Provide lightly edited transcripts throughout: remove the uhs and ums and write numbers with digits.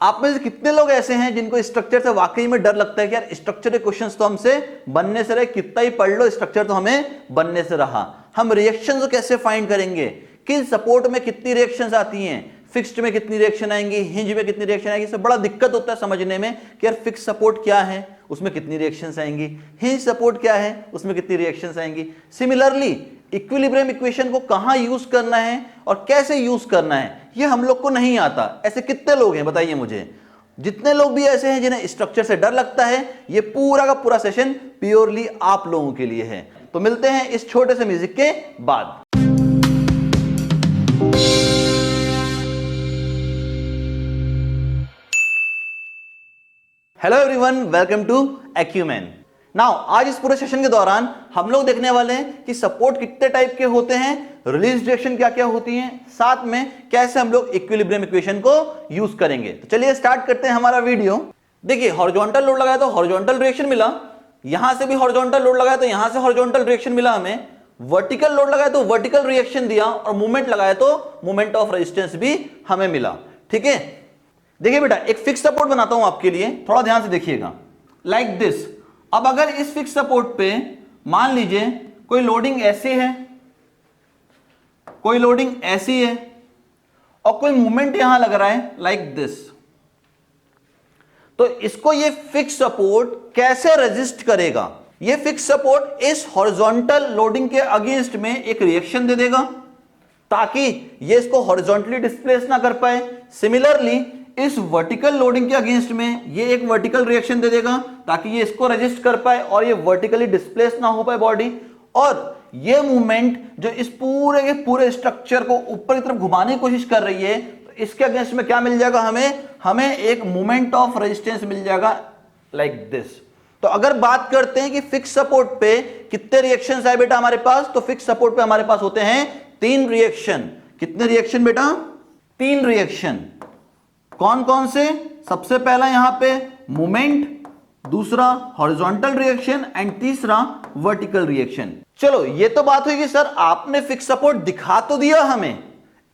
आप में से कितने लोग ऐसे हैं जिनको स्ट्रक्चर से वाकई में डर लगता है कि यार स्ट्रक्चर के क्वेश्चंस तो हमसे बनने से रहे, कितना ही पढ़ लो स्ट्रक्चर तो हमें बनने से रहा। हम रिएक्शंस कैसे फाइंड करेंगे, कि सपोर्ट में कितनी रिएक्शंस आती हैं, फिक्स्ड में कितनी रिएक्शन आएंगी, हिंज में कितनी रिएक्शन आएगी, सब बड़ा दिक्कत होता है समझने में कि यार फिक्स सपोर्ट क्या है, उसमें कितनी रिएक्शंस आएंगी, हिंज सपोर्ट क्या है, उसमें कितनी रिएक्शंस आएंगी। सिमिलरली इक्विलिब्रियम इक्वेशन को कहां यूज करना है और कैसे यूज करना है ये हम लोग को नहीं आता। ऐसे कितने लोग हैं बताइए मुझे। जितने लोग भी ऐसे हैं जिन्हें स्ट्रक्चर से डर लगता है, ये पूरा का पूरा सेशन प्योरली आप लोगों के लिए है। तो मिलते हैं इस छोटे से म्यूजिक के बाद। Hello everyone, welcome to acumen. Now आज इस पूरे सेशन के दौरान हम लोग देखने वाले हैं कि सपोर्ट कितने टाइप के होते हैं, रिलीज रिएक्शन क्या क्या होती हैं, साथ में कैसे हम लोग इक्विलिब्रियम इक्वेशन को यूज करेंगे। तो चलिए स्टार्ट करते हैं हमारा वीडियो। देखिए हॉरिजॉन्टल लोड लगाया तो हॉरिजॉन्टल रिएक्शन मिला, यहां से भी हॉरिजॉन्टल लोड लगाया तो यहां से हॉरिजॉन्टल रिएक्शन मिला हमें, वर्टिकल लोड लगाया तो वर्टिकल रिएक्शन दिया, और मूवमेंट लगाया तो मूवमेंट ऑफ रेजिस्टेंस भी हमें मिला। ठीक है, देखिए बेटा एक फिक्स सपोर्ट बनाता हूं आपके लिए, थोड़ा ध्यान से देखिएगा, लाइक दिस। अब अगर इस फिक्स सपोर्ट पे मान लीजिए कोई लोडिंग ऐसी है, कोई लोडिंग ऐसी है, और कोई मूवमेंट यहां लग रहा है लाइक दिस, तो इसको ये फिक्स सपोर्ट कैसे रेजिस्ट करेगा। ये फिक्स सपोर्ट इस हॉरिजॉन्टल लोडिंग के अगेंस्ट में एक रिएक्शन दे देगा ताकि ये इसको हॉरिजॉन्टली डिस्प्लेस ना कर पाए। सिमिलरली इस वर्टिकल लोडिंग के अगेंस्ट में ये एक वर्टिकल रिएक्शन दे देगा ताकि ये इसको रेजिस्ट कर पाए और ये वर्टिकली डिस्प्लेस ना हो पाए बॉडी। और ये मूवमेंट जो इस पूरे के पूरे स्ट्रक्चर को ऊपर की तरफ घुमाने की कोशिश कर रही है, तो इसके अगेंस्ट में क्या मिल जाएगा हमें एक मूवमेंट ऑफ रेजिस्टेंस मिल जाएगा लाइक दिस। तो अगर बात करते हैं कि फिक्स सपोर्ट पे कितने रिएक्शंस आए बेटा हमारे पास, तो फिक्स सपोर्ट पे हमारे पास होते हैं 3 रिएक्शन। कितने रिएक्शन बेटा? 3 रिएक्शन। कौन कौन से? सबसे पहला यहां पे मूवमेंट, दूसरा हॉरिजॉन्टल रिएक्शन एंड तीसरा वर्टिकल रिएक्शन। चलो ये तो बात हुई कि सर आपने फिक्स सपोर्ट दिखा तो दिया हमें,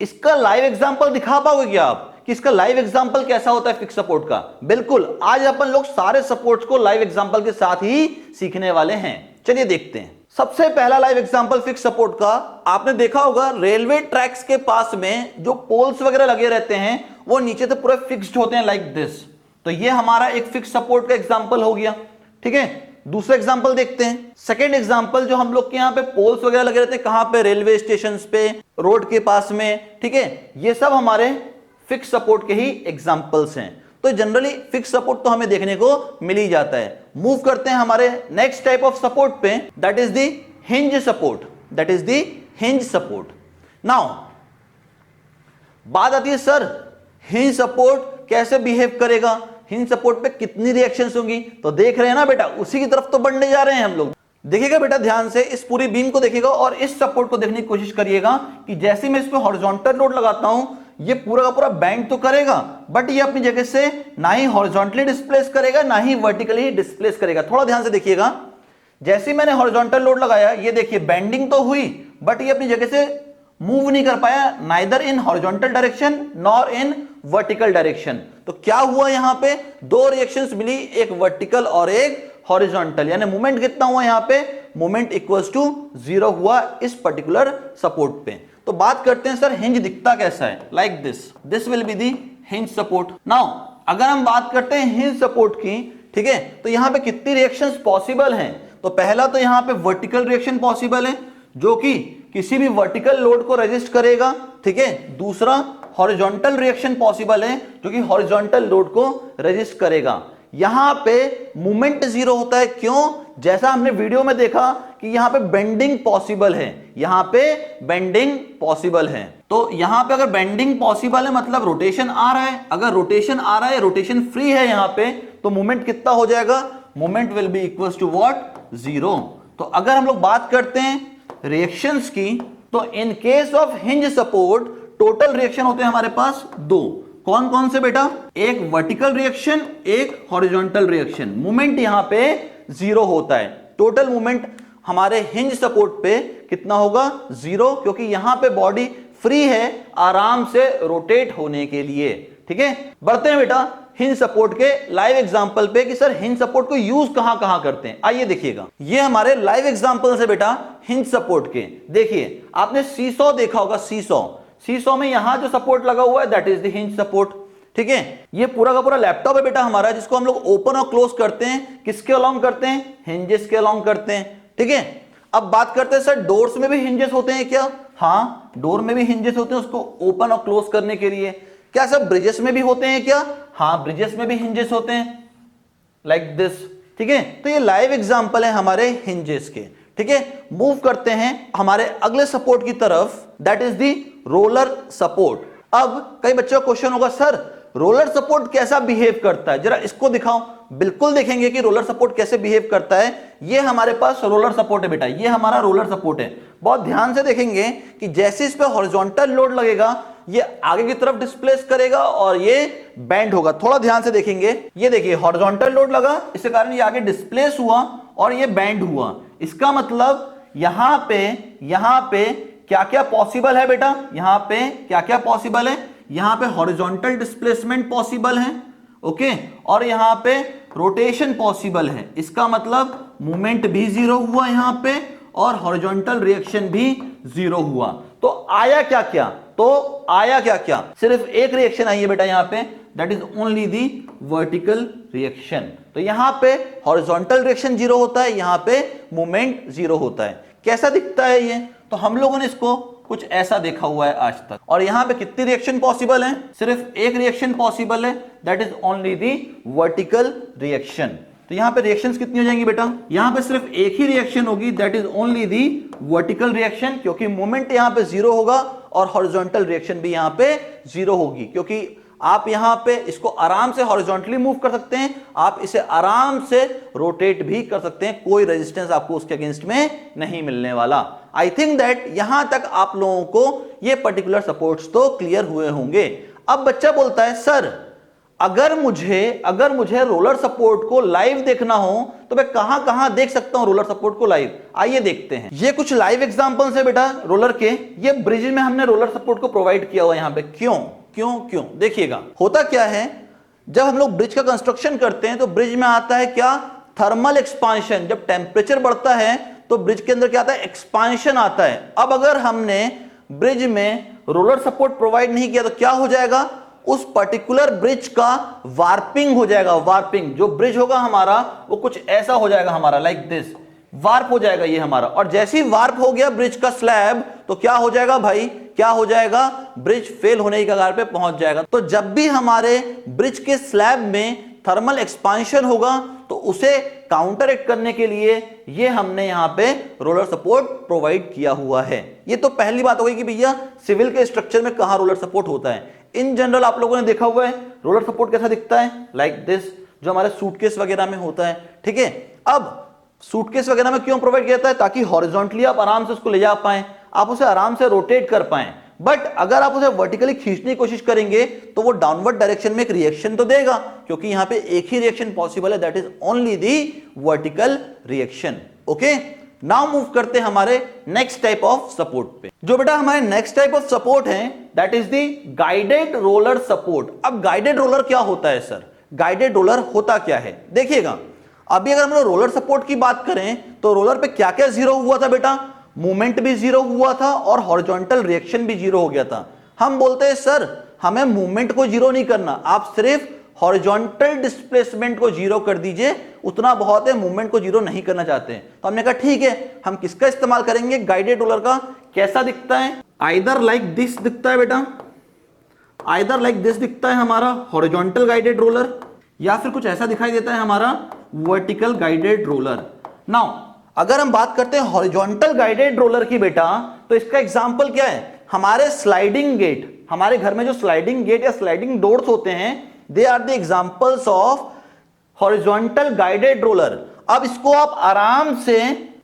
इसका लाइव एग्जांपल दिखा पाओगे क्या आप कि इसका लाइव एग्जांपल कैसा होता है फिक्स सपोर्ट का? बिल्कुल, आज अपन लोग सारे सपोर्ट्स को लाइव एग्जांपल के साथ ही सीखने वाले हैं। चलिए देखते हैं। सबसे पहला लाइव एग्जांपल फिक्स सपोर्ट का आपने देखा होगा, रेलवे ट्रैक्स के पास में जो पोल्स वगैरह लगे रहते हैं वो नीचे से पूरे फिक्स्ड होते हैं लाइक दिस। तो ये हमारा एक फिक्स सपोर्ट का एग्जांपल हो गया। ठीक है, दूसरा एग्जांपल देखते हैं। सेकंड एग्जांपल, जो हम लोग के यहाँ पे पोल्स वगैरह लगे रहते हैं, कहां पे? रेलवे स्टेशन पे, रोड के पास में। ठीक है, ये सब हमारे फिक्स सपोर्ट के ही एग्जांपल्स हैं। तो जनरली फिक्स सपोर्ट तो हमें देखने को मिल ही जाता है। मूव करते हैं हमारे नेक्स्ट टाइप ऑफ सपोर्ट पे, that is the hinge support. That is the hinge support. Now बात आती है सर हिंज सपोर्ट कैसे बिहेव करेगा, हिंज सपोर्ट पे कितनी रिएक्शंस होंगी? तो देख रहे हैं ना बेटा, उसी की तरफ तो बढ़ने जा रहे हैं हम लोग। देखिएगा बेटा ध्यान से, इस पूरी बीम को देखिएगा और इस सपोर्ट को देखने की कोशिश करिएगा कि जैसे मैं इस पे हॉरिजॉन्टल लोड लगाता हूं, ये पूरा का पूरा बेंड तो करेगा, बट ये अपनी जगह से ना ही हॉरिजॉन्टली डिस्प्लेस करेगा ना ही वर्टिकली डिस्प्लेस करेगा। थोड़ा ध्यान से देखिएगा, जैसे मैंने हॉरिजॉन्टल लोड लगाया, ये देखिए बेंडिंग तो हुई, बट ये अपनी जगह से मूव नहीं कर पाया, neither in horizontal direction nor in vertical direction. तो क्या हुआ, यहां पे 2 रिएक्शंस मिली, एक वर्टिकल और एक हॉरिजॉन्टल, यानी मूवमेंट कितना हुआ यहां पे? मूवमेंट इक्वल्स टू 0 हुआ इस पर्टिकुलर सपोर्ट पे। तो बात करते हैं सर हिंज दिखता कैसा है, like this. This will be the hinge support. Now अगर हम बात करते हैं हिंज सपोर्ट की, ठीक है, तो यहां पे कितनी रिएक्शंस पॉसिबल हैं? तो पहला तो यहां पे वर्टिकल रिएक्शन पॉसिबल है जो कि किसी भी वर्टिकल लोड को रेजिस्ट करेगा। ठीक है, दूसरा हॉरिजॉन्टल रिएक्शन पॉसिबल है जो कि हॉरिजॉन्टल लोड को रेजिस्ट करेगा। यहां पे मूवमेंट 0 होता है, क्यों? जैसा हमने वीडियो में देखा कि यहां पे बेंडिंग पॉसिबल है, यहां पे बेंडिंग पॉसिबल है। तो यहां पे अगर बेंडिंग पॉसिबल है मतलब रोटेशन आ रहा है, अगर रोटेशन आ रहा है, रोटेशन फ्री है यहां पे, तो मूवमेंट कितना हो जाएगा? Movement will be equals to what? 0। तो अगर हम लोग बात करते हैं रिएक्शंस की, तो in case of hinge support total reaction होते हैं हमारे पास 2। कौन कौन से बेटा? एक वर्टिकल रिएक्शन, एक हॉरिजॉन्टल रिएक्शन। मूवमेंट यहां पे 0 होता है। टोटल मूवमेंट हमारे हिंज सपोर्ट पे कितना होगा? 0, क्योंकि यहां पे बॉडी फ्री है आराम से रोटेट होने के लिए। ठीक है, बढ़ते हैं बेटा हिंज सपोर्ट के लाइव एग्जांपल पे कि सर हिंज सपोर्ट को यूज कहां कहां करते हैं। आइए देखिएगा, ये हमारे लाइव एग्जांपल है बेटा हिंज सपोर्ट के। देखिए आपने सीसॉ देखा होगा, सीसॉ में यहां जो सपोर्ट लगा हुआ है that is the hinge support. ठीक है, ये पूरा का पूरा लैपटॉप है बेटा हमारा, जिसको हम लोग ओपन और क्लोज करते हैं, किसके अलोंग करते हैं, हिंजेस के अलोंग करते हैं। ठीक है, अब बात करते हैं सर डोर्स में भी हिंजेस होते हैं क्या? हाँ, डोर में भी हिंजेस होते हैं उसको ओपन और क्लोज करने के लिए। क्या सर ब्रिजेस में भी होते हैं क्या? हाँ, ब्रिजेस में भी हिंजेस होते हैं लाइक दिस। ठीक है, तो ये लाइव एग्जांपल है हमारे हिंजेस के। ठीक है, मूव करते हैं हमारे अगले सपोर्ट की तरफ, that is the roller support. अब कई बच्चों का क्वेश्चन होगा सर रोलर सपोर्ट कैसा बिहेव करता है, जरा इसको दिखाओ। बिल्कुल देखेंगे कि रोलर सपोर्ट कैसे बिहेव करता है। ये हमारे पास रोलर सपोर्ट है बेटा, ये हमारा रोलर सपोर्ट है। बहुत ध्यान से देखेंगे कि जैसे इस पे हॉरिजॉन्टल लोड लगेगा ये आगे की तरफ डिस्प्लेस करेगा और ये बेंड होगा। थोड़ा ध्यान से देखेंगे, ये देखिए हॉरिजॉन्टल लोड लगा, इसके कारण ये आगे डिस्प्लेस हुआ और ये बेंड हुआ। इसका मतलब यहां पे क्या क्या पॉसिबल है बेटा, यहां पे क्या क्या पॉसिबल है, यहां पे हॉरिजॉन्टल डिस्प्लेसमेंट पॉसिबल है, ओके, और यहां पे रोटेशन पॉसिबल है। इसका मतलब मूवमेंट भी जीरो हुआ यहां पे और हॉरिजॉन्टल रिएक्शन भी जीरो हुआ। तो आया क्या क्या, सिर्फ एक रिएक्शन आई है बेटा यहां पे, that is only the vertical reaction. तो यहां पे हॉरिजॉन्टल रिएक्शन जीरो होता है, यहां पे मूवमेंट जीरो होता है। कैसा दिखता है ये? तो हम लोगों ने इसको कुछ ऐसा देखा हुआ है आज तक। और यहां पे कितनी रिएक्शन पॉसिबल है? सिर्फ एक रिएक्शन पॉसिबल है, that is only the vertical reaction. तो यहां पे रिएक्शंस कितनी हो जाएंगी बेटा? यहां पे सिर्फ एक ही रिएक्शन होगी, that is only the vertical reaction, क्योंकि मोमेंट यहां पे जीरो होगा और हॉरिजॉन्टल रिएक्शन भी यहां पे जीरो होगी। क्योंकि आप यहां पे इसको आराम से हॉरिजॉन्टली मूव कर सकते हैं, आप इसे आराम से रोटेट भी कर सकते हैं, कोई रेजिस्टेंस आपको उसके अगेंस्ट में नहीं मिलने वाला। आई थिंक दैट यहां तक आप लोगों को ये पर्टिकुलर सपोर्ट्स तो क्लियर हुए होंगे। अब बच्चा बोलता है सर अगर मुझे रोलर सपोर्ट को लाइव देखना हो तो मैं कहां कहां देख सकता हूं रोलर सपोर्ट को लाइव? आइए देखते हैं। ये कुछ लाइव एग्जांपल्स है बेटा रोलर के। ये ब्रिज में हमने रोलर सपोर्ट को प्रोवाइड किया हुआ है यहां पे। क्यों देखिएगा, होता क्या है जब हम लोग ब्रिज का कंस्ट्रक्शन करते हैं तो ब्रिज में आता है क्या? Thermal expansion. जब टेम्परेचर बढ़ता है तो ब्रिज के अंदर क्या आता है? एक्सपांशन आता है। अब अगर हमने ब्रिज में रोलर सपोर्ट प्रोवाइड नहीं किया तो क्या हो जाएगा? उस पर्टिकुलर ब्रिज का वार्पिंग हो जाएगा। वार्पिंग, जो ब्रिज होगा हमारा वो कुछ ऐसा हो जाएगा हमारा, लाइक दिस, वार्प हो जाएगा ये हमारा। और जैसे ही वार्प हो गया ब्रिज का स्लैब तो क्या हो जाएगा भाई? क्या हो जाएगा? ब्रिज फेल होने की कगार पे पहुंच जाएगा। तो जब भी हमारे ब्रिज के स्लैब में थर्मल एक्सपांशन होगा तो उसे काउंटर एक्ट करने के लिए ये हमने यहां पे रोलर सपोर्ट प्रोवाइड किया हुआ है। ये तो पहली बात हो गई कि भैया सिविल के स्ट्रक्चर में कहां रोलर सपोर्ट होता है। इन जनरल आप लोगों ने देखा हुआ है रोलर सपोर्ट कैसा दिखता है, लाइक दिस, जो हमारे सूटकेस वगैरह में होता है। ठीक है, अब सूटकेस वगैरह में क्यों प्रोवाइड किया जाता है? ताकि हॉरिजॉन्टली आप आराम से उसको ले जा पाएं, आप उसे आराम से रोटेट कर पाएं। बट अगर आप उसे वर्टिकली खींचने की कोशिश करेंगे तो वो डाउनवर्ड डायरेक्शन में एक रिएक्शन तो देगा, क्योंकि यहां पे एक ही रिएक्शन पॉसिबल है, that is only the vertical reaction. Okay, now move करते हैं हमारे नेक्स्ट टाइप ऑफ सपोर्ट पे। जो बेटा हमारे नेक्स्ट टाइप ऑफ सपोर्ट है that is the guided roller support. अब गाइडेड रोलर क्या होता है सर? गाइडेड रोलर होता क्या है देखिएगा। अभी अगर हम लोग रोलर सपोर्ट की बात करें तो रोलर पे क्या क्या जीरो हुआ था बेटा? मूवमेंट भी जीरो हुआ था और हॉरिजॉन्टल रिएक्शन भी जीरो हो गया था। हम बोलते हैं सर हमें मूवमेंट को जीरो नहीं करना, आप सिर्फ हॉरिजॉन्टल डिस्प्लेसमेंट को जीरो कर दीजिए, उतना बहुत है, मूवमेंट को जीरो नहीं करना चाहते हैं। तो हमने कहा ठीक है, हम किसका इस्तेमाल करेंगे? गाइडेड रोलर का। कैसा दिखता है? आइदर लाइक दिस दिखता है बेटा, आइदर लाइक दिस दिखता है हमारा हॉरिजॉन्टल गाइडेड रोलर, या फिर कुछ ऐसा दिखाई देता है हमारा वर्टिकल गाइडेड रोलर। नाउ अगर हम बात करते हैं हॉरिजॉन्टल गाइडेड रोलर की बेटा, तो इसका एग्जांपल क्या है? हमारे स्लाइडिंग गेट, हमारे घर में जो स्लाइडिंग गेट या स्लाइडिंग डोर्स होते हैं, they are the examples of horizontal guided roller. अब इसको आप आराम से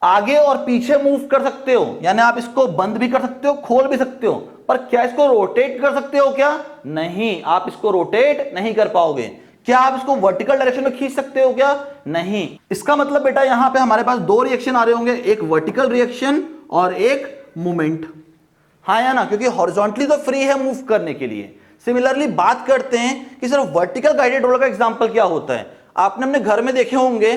आगे और पीछे मूव कर सकते हो, यानी आप इसको बंद भी कर सकते हो, खोल भी सकते हो, पर क्या इसको रोटेट कर सकते हो क्या? नहीं, आप इसको रोटेट नहीं कर पाओगे। क्या आप इसको वर्टिकल डायरेक्शन में खींच सकते हो क्या? नहीं। इसका मतलब बेटा यहां पे हमारे पास दो रिएक्शन आ रहे होंगे, एक वर्टिकल रिएक्शन और एक मूवमेंट, हाँ या ना? क्योंकि हॉरिजॉन्टली तो फ्री है मूव करने के लिए, सिमिलरली बात करते हैं कि सर वर्टिकल गाइडेड रोलर का एग्जांपल क्या होता है। आपने अपने घर में देखे होंगे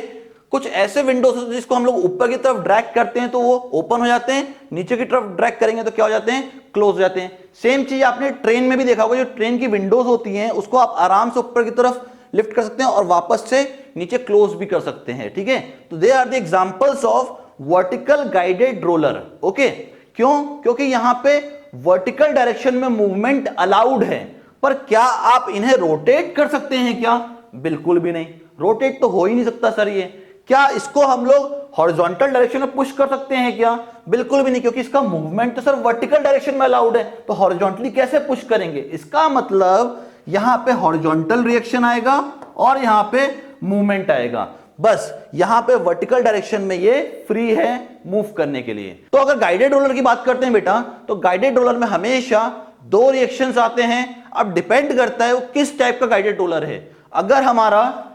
कुछ ऐसे विंडोज होते हैं जिसको हम लोग ऊपर की तरफ ड्रैग करते हैं तो वो ओपन हो जाते हैं, नीचे की तरफ ड्रैग करेंगे तो क्या हो जाते हैं, क्लोज हो जाते हैं। सेम चीज आपने ट्रेन में भी देखा होगा, जो ट्रेन की विंडोज होती हैं उसको आप आराम से ऊपर की तरफ लिफ्ट कर सकते हैं और वापस से नीचे क्लोज भी कर सकते हैं, ठीक है। तो they are the examples of vertical guided roller. Okay, क्यों? क्योंकि यहां पे वर्टिकल डायरेक्शन में मूवमेंट अलाउड है, पर क्या आप इन्हें रोटेट कर सकते हैं क्या? बिल्कुल भी नहीं, रोटेट तो हो ही नहीं सकता सर। ये क्या इसको हम लोग हॉरिजॉन्टल डायरेक्शन में पुश कर सकते हैं क्या? बिल्कुल भी नहीं, क्योंकि इसका मूवमेंट तो सर वर्टिकल डायरेक्शन में अलाउड है, तो हॉरिजॉन्टली कैसे पुश करेंगे? इसका मतलब यहां पे हॉरिजॉन्टल रिएक्शन आएगा और यहां पे मूवमेंट आएगा, बस यहां पे वर्टिकल डायरेक्शन में ये फ्री है मूव करने के लिए। तो अगर गाइडेड रोलर की बात करते हैं बेटा, तो गाइडेड रोलर में हमेशा दो रिएक्शंस आते हैं। अब डिपेंड करता है वो किस टाइप का गाइडेड रोलर है। अगर हमारा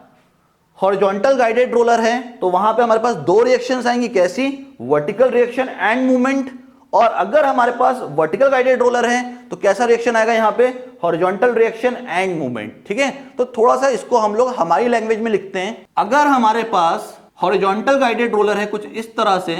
हॉरिजॉन्टल गाइडेड रोलर है तो वहां पे हमारे पास दो रिएक्शंस आएंगी, कैसी? Vertical reaction and movement. और अगर हमारे पास वर्टिकल गाइडेड रोलर है तो कैसा रिएक्शन आएगा यहाँ पे? हॉरिजॉन्टल रिएक्शन एंड मूवमेंट, ठीक है। तो थोड़ा सा इसको हम लोग हमारी लैंग्वेज में लिखते हैं। अगर हमारे पास हॉरिजॉन्टल गाइडेड रोलर है कुछ इस तरह से,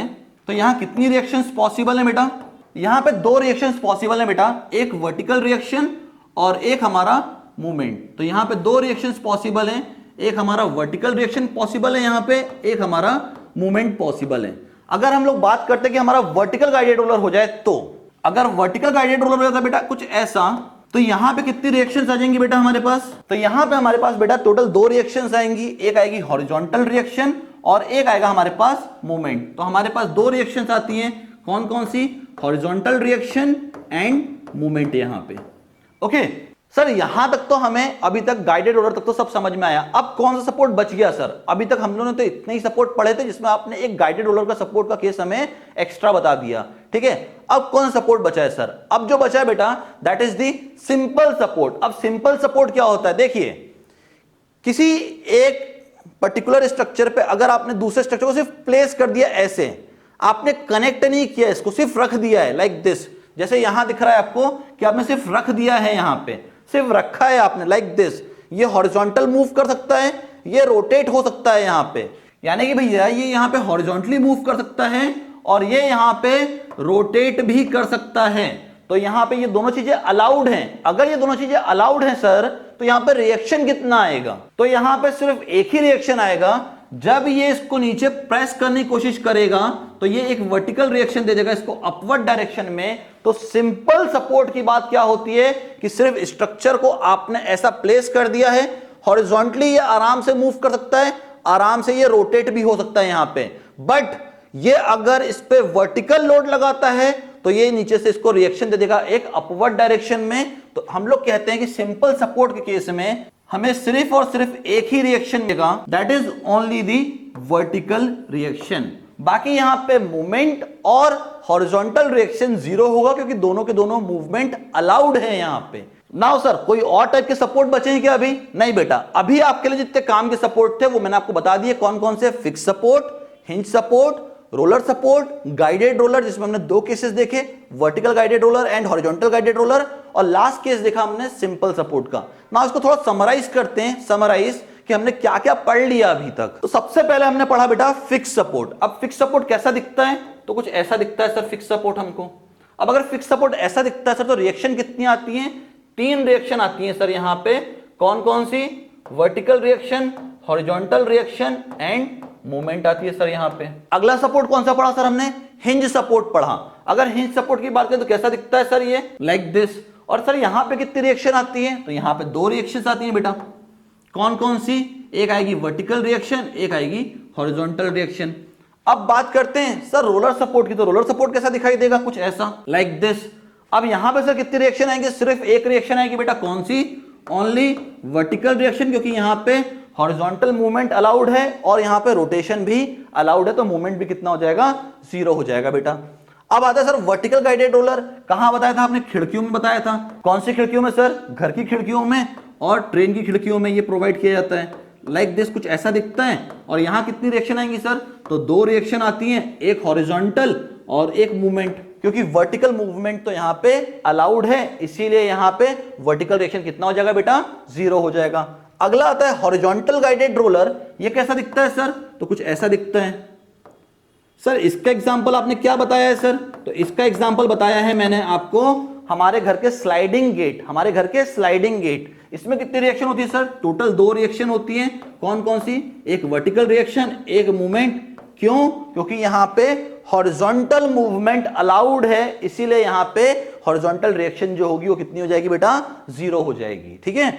तो यहां कितनी रिएक्शंस पॉसिबल है बेटा? यहां पे दो रिएक्शंस पॉसिबल है बेटा, एक वर्टिकल रिएक्शन और एक हमारा मूवमेंट। तो यहां पे दो रिएक्शंस पॉसिबल हैं, एक हमारा वर्टिकल रिएक्शन पॉसिबल है यहां पे, एक हमारा मूवमेंट पॉसिबल है। अगर हम लोग बात करते हैं कि हमारा वर्टिकल गाइडेड रोलर हो जाए, तो अगर वर्टिकल गाइडेड रोलर हो जाता है बेटा कुछ ऐसा, तो यहां पे कितनी रिएक्शंस आ जाएंगी बेटा हमारे पास? तो यहां पे हमारे पास बेटा टोटल दो रिएक्शंस आएंगी, एक आएगी हॉरिजॉन्टल रिएक्शन और एक आएगा हमारे पास मूवमेंट। तो हमारे पास दो रिएक्शंस आती हैं, कौन कौन सी? हॉरिजॉन्टल रिएक्शन एंड मूवमेंट यहां पे। ओके सर, यहां तक तो हमें अभी तक गाइडेड रोलर तक तो सब समझ में आया। अब कौन सा सपोर्ट बच गया सर? अभी तक हम लोगों ने तो इतने ही सपोर्ट पढ़े थे जिसमें आपने एक गाइडेड रोलर का सपोर्ट का केस हमें एक्स्ट्रा बता दिया, ठीक है। अब कौन सा सपोर्ट बचा है सर? अब जो बचा है बेटा that is the simple support. अब सिंपल सपोर्ट क्या होता है? देखिए, किसी एक पर्टिकुलर स्ट्रक्चर पे अगर आपने दूसरे स्ट्रक्चर को सिर्फ प्लेस कर दिया, ऐसे आपने कनेक्ट नहीं किया, इसको सिर्फ रख दिया है लाइक दिस, जैसे यहां दिख रहा है आपको कि आपने सिर्फ रख दिया है, यहां पे सिर्फ रखा है आपने लाइक दिस। ये हॉरिजॉन्टल मूव कर सकता है, ये रोटेट हो सकता है यहां पे, यानी कि भैया ये यहां पे हॉरिजॉन्टली मूव कर सकता है और ये यहां पे रोटेट भी कर सकता है। तो यहां पे ये दोनों चीजें अलाउड हैं। अगर ये दोनों चीजें अलाउड हैं सर, तो यहां पे रिएक्शन कितना आएगा? तो यहां पे सिर्फ एक ही रिएक्शन आएगा, जब ये इसको नीचे प्रेस करने की कोशिश करेगा तो ये एक वर्टिकल रिएक्शन दे देगा इसको अपवर्ड डायरेक्शन में। तो सिंपल सपोर्ट की बात क्या होती है कि सिर्फ स्ट्रक्चर को आपने ऐसा प्लेस कर दिया है, हॉरिजॉन्टली ये आराम से मूव कर सकता है, आराम से ये रोटेट भी हो सकता है यहां पे, बट ये अगर इस पे वर्टिकल लोड लगाता है तो ये नीचे से इसको रिएक्शन दे देगा एक अपवर्ड डायरेक्शन में। तो हम लोग कहते हैं कि सिंपल सपोर्ट के केस में हमें सिर्फ और सिर्फ एक ही रिएक्शन मिलेगा, that is only the vertical reaction. बाकी यहां पे मूवमेंट और हॉरिजॉन्टल रिएक्शन जीरो होगा, क्योंकि दोनों के दोनों मूवमेंट अलाउड है यहां पे। नाउ सर, कोई और टाइप के सपोर्ट बचे हैं क्या? अभी नहीं बेटा, अभी आपके लिए जितने काम के सपोर्ट थे वो मैंने आपको बता दिए कौन कौन से। Fix support, hinge support, roller support, guided roller जिसमें हमने दो केसेस देखे, vertical guided roller and horizontal guided roller, और लास्ट केस देखा हमने सिंपल सपोर्ट का। ना इसको थोड़ा समराइज करते हैं, समराइज कि हमने क्या क्या पढ़ लिया अभी तक। तो सबसे पहले हमने पढ़ा बेटा फिक्स सपोर्ट। अब फिक्स सपोर्ट कैसा दिखता है? तो कुछ ऐसा दिखता है सर फिक्स सपोर्ट हमको। अब अगर फिक्स सपोर्ट ऐसा दिखता है सर, तो रिएक्शन कितनी आती है? 3 रिएक्शन आती है सर यहां पे। कौन कौन सी? Vertical reaction, horizontal reaction and movement आती है सर यहां पे। अगला सपोर्ट कौन सा पढ़ा सर हमने? हिंज सपोर्ट पढ़ा। अगर हिंज सपोर्ट की बात करें तो कैसा दिखता है सर? ये लाइक दिस। और सर यहां पे कितनी रिएक्शन आती है? तो यहां पे 2 रिएक्शंस आती हैं बेटा। कौन कौन सी? एक आएगी वर्टिकल रिएक्शन, एक आएगी हॉरिजॉन्टल रिएक्शन। अब बात करते हैं सर रोलर सपोर्ट की। तो रोलर सपोर्ट कैसा दिखाई देगा? कुछ ऐसा लाइक दिस। अब यहां पे सर कितनी रिएक्शन आएंगे? सिर्फ एक रिएक्शन आएगी बेटा। कौन सी? ओनली वर्टिकल रिएक्शन, क्योंकि यहां पे हॉरिजॉन्टल मूवमेंट अलाउड है और यहां पे रोटेशन भी अलाउड है, तो मूवमेंट भी कितना हो जाएगा? 0 हो जाएगा बेटा। अब आता है सर वर्टिकल गाइडेड रोलर। कहां बताया था आपने? खिड़कियों में बताया था। कौन सी खिड़कियों में सर? घर की खिड़कियों में और ट्रेन की खिड़कियों में ये प्रोवाइड किया जाता है। लाइक दिस, कुछ ऐसा दिखता है। और यहां कितनी रिएक्शन आएंगी सर? तो 2 रिएक्शन आती हैं, एक हॉरिजॉन्टल और एक मूवमेंट। क्योंकि वर्टिकल मूवमेंट तो यहां पे अलाउड है, इसीलिए यहां पे वर्टिकल रिएक्शन कितना हो जाएगा बेटा, 0 हो जाएगा। अगला आता है हॉरिजॉन्टल गाइडेड रोलर। ये कैसा दिखता है सर, तो कुछ ऐसा दिखता है। सर इसका एग्जांपल आपने क्या बताया है सर, तो इसका एग्जांपल बताया है मैंने आपको हमारे घर के स्लाइडिंग गेट, हमारे घर के स्लाइडिंग गेट। इसमें कितनी रिएक्शन होती है सर, टोटल 2 रिएक्शन होती है। कौन कौन सी, एक वर्टिकल रिएक्शन, एक मूवमेंट। क्यों, क्योंकि यहां पे हॉरिजॉन्टल मूवमेंट अलाउड है, इसीलिए यहां पे हॉरिजॉन्टल रिएक्शन जो होगी वो कितनी हो जाएगी बेटा, 0 हो जाएगी। ठीक है,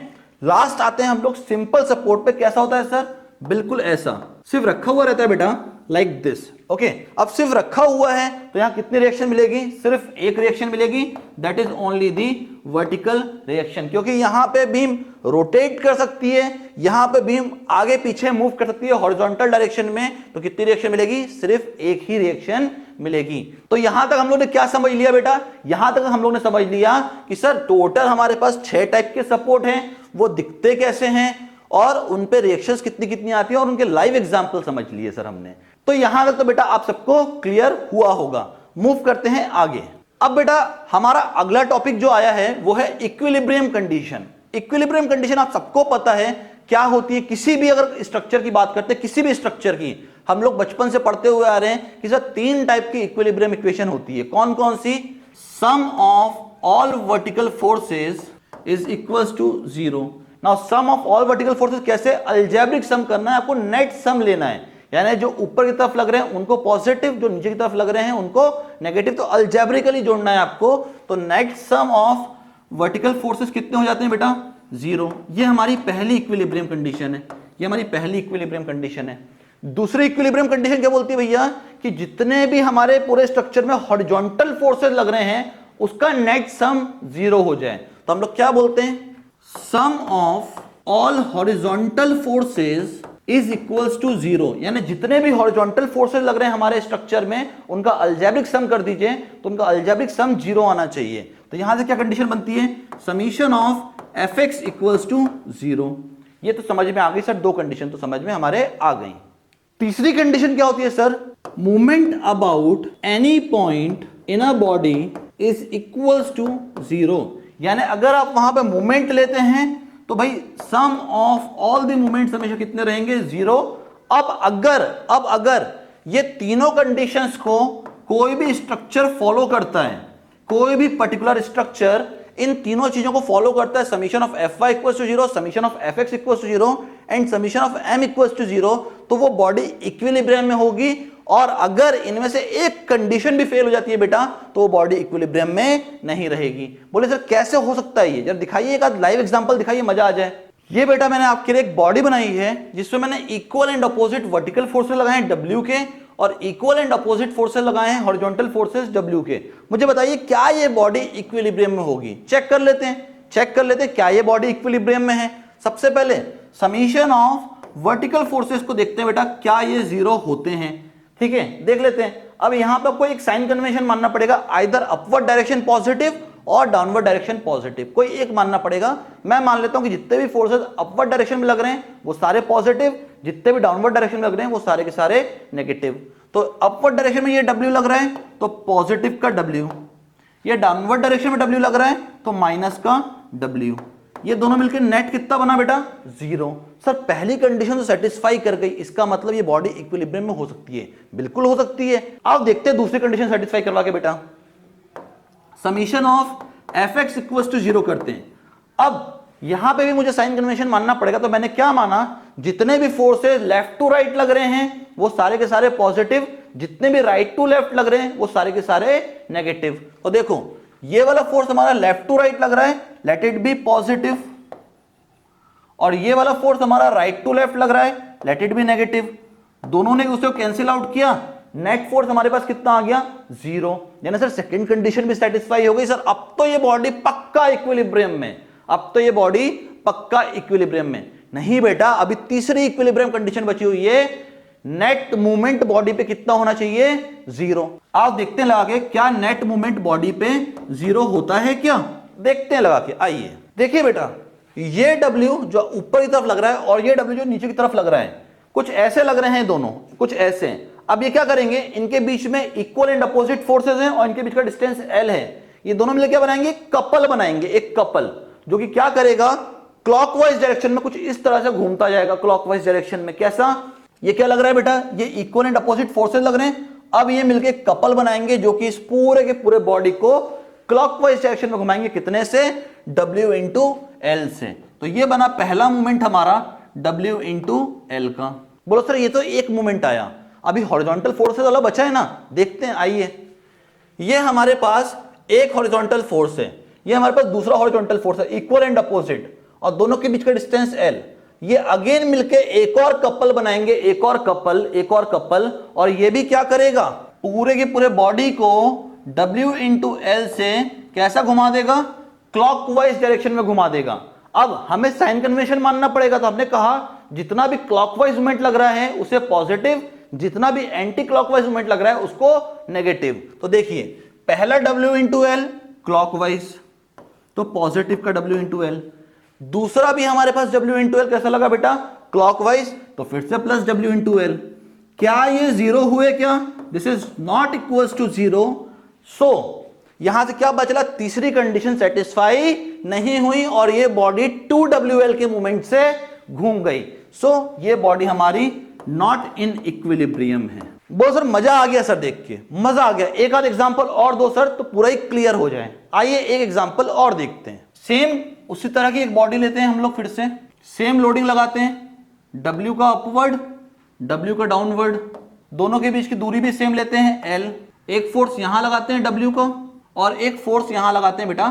लास्ट आते हैं हम लोग सिंपल सपोर्ट पे। कैसा होता है सर, बिल्कुल ऐसा, सिर्फ रखा हुआ रहता है बेटा, लाइक दिस। ओके, अब सिर्फ रखा हुआ है तो यहां कितनी रिएक्शन मिलेगी, सिर्फ एक रिएक्शन मिलेगी, that is only the vertical reaction. क्योंकि यहां पे बीम रोटेट कर सकती है, यहां पे बीम आगे पीछे मूव कर सकती है हॉरिजॉन्टल डायरेक्शन में, तो कितनी रिएक्शन मिलेगी, सिर्फ एक ही रिएक्शन मिलेगी। तो यहां तक हम लोग ने क्या समझ लिया बेटा, यहां तक हम लोग ने समझ लिया कि सर टोटल हमारे पास 6 टाइप के सपोर्ट हैं, वो दिखते कैसे हैं और उन पे रिएक्शंस कितनी कितनी आती है, और उनके लाइव एग्जांपल समझ लिए सर हमने। तो यहां तक तो बेटा आप सबको क्लियर हुआ होगा। मूव करते हैं आगे। अब बेटा हमारा अगला टॉपिक जो आया है वो है इक्विलिब्रियम कंडीशन। इक्विलिब्रियम कंडीशन आप सबको पता है क्या होती है। किसी भी अगर स्ट्रक्चर की बात करते हैं, किसी भी स्ट्रक्चर की, हम लोग बचपन से पढ़ते हुए आ रहे हैं कि सर 3 टाइप की इक्विलिब्रियम इक्वेशन होती है। कौन कौन सी, sum of all vertical forces is equals to 0। Now sum of all vertical forces कैसे, अलजेब्रिक सम करना है आपको, नेट सम लेना है, यानी जो ऊपर की तरफ लग रहे हैं उनको पॉजिटिव, जो नीचे की तरफ लग रहे हैं उनको नेगेटिव, तो अलजेब्रिकली जोड़ना है आपको। तो net sum of vertical forces कितने हो जाते हैं बेटा, 0। ये हमारी पहली इक्विलिब्रियम कंडीशन है, ये हमारी पहली इक्विलिब्रियम कंडीशन है। दूसरी इक्विलिब्रियम कंडीशन क्या बोलती है भैया, कि जितने भी हमारे पूरे स्ट्रक्चर में हॉरिजॉन्टल फोर्सेस लग रहे हैं उसका नेट सम 0 हो जाए, तो हम लोग क्या बोलते हैं, sum of all horizontal forces is equals to 0। यानी जितने भी हॉरिजॉन्टल फोर्सेस लग रहे हैं हमारे स्ट्रक्चर में उनका अलजेब्रिक सम कर दीजिए, तो उनका अलजेब्रिक सम 0 आना चाहिए। तो यहां से क्या कंडीशन बनती है, summation of F X equals to 0। ये तो समझ में आ गई सर, 2 कंडीशन तो समझ में हमारे आ गई। तीसरी कंडीशन क्या होती है sir, movement about any point in a body is equals to 0। यानी अगर आप वहां पे मूवमेंट लेते हैं तो भाई सम ऑफ ऑल द मूवमेंट्स हमेशा कितने रहेंगे, 0। अब अगर ये तीनों कंडीशंस को कोई भी स्ट्रक्चर फॉलो करता है, कोई भी पर्टिकुलर स्ट्रक्चर इन तीनों चीजों को फॉलो करता है, summation of F Y equals to 0, summation of F X equals to 0 and summation of M equals to 0, तो वो बॉडी इक्विलिब्रियम में होगी। और अगर इनमें से एक कंडीशन भी फेल हो जाती है बेटा तो वो बॉडी इक्विलिब्रियम में नहीं रहेगी। बोले सर कैसे हो सकता है ये, जब दिखाइए एक लाइव एग्जांपल दिखाइए, मजा आ जाए। ये बेटा मैंने आपके लिए एक बॉडी बनाई है जिसमें मैंने equal and opposite vertical forces लगाए हैं W के, और इक्वल एंड अपोजिट फोर्सेस लगाए हैं हॉरिजॉन्टल फोर्सेस W के। मुझे बताइए क्या ये बॉडी इक्विलिब्रियम में होगी, चेक कर लेते हैं क्या ये बॉडी इक्विलिब्रियम में है। सबसे पहले समीशन ऑफ वर्टिकल फोर्सेस को देखते हैं बेटा, क्या ये 0 होते हैं। ठीक है, देख लेते हैं। अब यहां पर आपको एक साइन कन्वेंशन मानना पड़ेगा, आइदर अपवर्ड डायरेक्शन पॉजिटिव और डाउनवर्ड डायरेक्शन पॉजिटिव, कोई एक मानना पड़ेगा। मैं मान लेता हूं कि जितने भी फोर्सेस अपवर्ड डायरेक्शन में लग रहे हैं वो सारे पॉजिटिव, जितने भी डाउनवर्ड डायरेक्शन में लग रहे हैं वो सारे के सारे नेगेटिव। तो अपवर्ड डायरेक्शन में ये W लग रहा है तो पॉजिटिव का W, ये डाउनवर्ड डायरेक्शन में W लग रहा है तो माइनस का W, ये दोनों मिलकर नेट कितना बना बेटा, 0। सर पहली कंडीशन तो सेटिस्फाई कर गई, इसका मतलब ये बॉडी इक्विलिब्रियम में हो सकती है, बिल्कुल हो सकती है। अब देखते हैं दूसरी कंडीशन सेटिस्फाई करवा के बेटा, summation of F X equals to 0 करते हैं। अब यहां पे भी मुझे साइन कन्वेंशन मानना पड़ेगा, तो मैंने क्या माना, जितने भी फोर्सेस लेफ्ट टू राइट लग रहे हैं वो सारे के सारे पॉजिटिव, जितने भी राइट टू लेफ्ट लग रहे हैं वो सारे के सारे नेगेटिव। तो देखो ये वाला फोर्स हमारा लेफ्ट टू राइट लग रहा है, लेट इट बी पॉजिटिव, और ये वाला फोर्स हमारा राइट टू लेफ्ट लग रहा है, लेट इट बी नेगेटिव। दोनों ने उसको कैंसिल आउट किया, नेट फोर्स हमारे पास कितना आ गया, 0। यानी सर सेकंड कंडीशन भी सेटिस्फाई हो गई। सर अब तो ये बॉडी पक्का इक्विलिब्रियम में, अब तो ये बॉडी पक्का इक्विलिब्रियम में। नहीं बेटा, अभी तीसरी इक्विलिब्रियम कंडीशन बची हुई है, नेट मूवमेंट बॉडी पे कितना होना चाहिए, 0। आप देखते हैं लगा के क्या नेट मूवमेंट बॉडी पे 0 होता है क्या, देखते हैं लगा के। आइए देखिए बेटा, ये W जो ऊपर की तरफ लग रहा है और ये W जो नीचे की तरफ लग रहा है, कुछ ऐसे लग रहे हैं दोनों, कुछ ऐसे। अब ये क्या करेंगे, इनके बीच में इक्वल एंड अपोजिट फोर्सेज हैं और इनके बीच का डिस्टेंस L है, ये दोनों मिलकर क्या बनाएंगे, कपल बनाएंगे, एक कपल जो कि क्या करेगा, क्लॉकवाइज डायरेक्शन में कुछ इस तरह से घूमता जाएगा, क्लॉकवाइज डायरेक्शन में। कैसा, ये क्या लग रहा है बेटा, ये इक्वल एंड अपोजिट फोर्सेज लग रहे हैं। अब ये मिलके कपल बनाएंगे जो कि इस पूरे के पूरे बॉडी को क्लॉकवाइज डायरेक्शन में घुमाएंगे, कितने से, W इंटू एल से। तो ये बना पहला मूवमेंट हमारा W इंटू एल का। बोलो सर ये तो एक मूवमेंट आया, अभी हॉरिजॉन्टल फोर्सेज वाला बचा है ना, देखते हैं, आइए। ये हमारे पास एक हॉरिजॉन्टल फोर्स है, ये हमारे पास दूसरा हॉरिजॉन्टल फोर्स है, इक्वल एंड अपोजिट, और दोनों के बीच का डिस्टेंस L। ये अगेन मिलके एक और कपल बनाएंगे, एक और कपल, एक और कपल, और ये भी क्या करेगा, पूरे के पूरे बॉडी को W इंटू एल से कैसा घुमा देगा, क्लॉकवाइज डायरेक्शन में घुमा देगा। अब हमें साइन कन्वेंशन मानना पड़ेगा, तो हमने कहा जितना भी क्लॉकवाइज मूवमेंट लग रहा है उसे पॉजिटिव, जितना भी एंटी क्लॉकवाइज मूवमेंट लग रहा है उसको नेगेटिव। तो देखिए पहला W इंटू एल क्लॉकवाइज, तो पॉजिटिव का W इंटू एल, दूसरा भी हमारे पास W इंटू एल कैसा लगा बेटा, क्लॉकवाइज, तो फिर से प्लस W इंटू एल। क्या ये जीरो हुए क्या, this is not equal to zero. So यहां से क्या बचला, तीसरी कंडीशन सेटिस्फाई नहीं हुई और ये बॉडी 2WL के मूवमेंट से घूम गई। सो ये बॉडी हमारी नॉट इन इक्विलिब्रियम है। बहुत सर मजा आ गया सर, देख के मजा आ गया। एक आध एग्जांपल और दो सर तो पूरा ही क्लियर हो जाए। आइए एक एग्जांपल और देखते हैं। सेम उसी तरह की एक बॉडी लेते हैं हम लोग, फिर से सेम लोडिंग लगाते हैं, W का अपवर्ड, W का डाउनवर्ड, दोनों के बीच की दूरी भी सेम लेते हैं L। एक फोर्स यहां लगाते हैं W का और एक फोर्स यहां लगाते हैं बेटा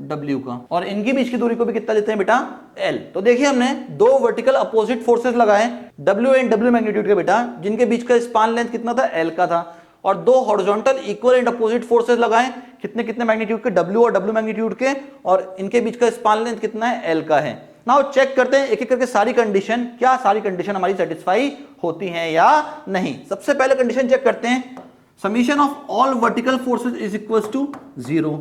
W का, और इनके बीच की दूरी को भी कितना लेते हैं बेटा L। तो देखिए हमने दो वर्टिकल अपोजिट फोर्सेस लगाए W एंड W मैग्नीट्यूड के बेटा, जिनके बीच का स्पान लेंथ कितना था, L का था, और दो horizontal equal and opposite forces लगाए, कितने कितने मैग्नीट्यूड के, W और W मैग्नीट्यूड के, और इनके बीच का स्पान लेंथ कितना है, L का है। नाउ चेक करते हैं एक एक करके सारी कंडीशन, क्या सारी कंडीशन हमारी सेटिस्फाई होती हैं या नहीं। सबसे पहले कंडीशन चेक करते हैं, summation of all vertical forces is equals to 0।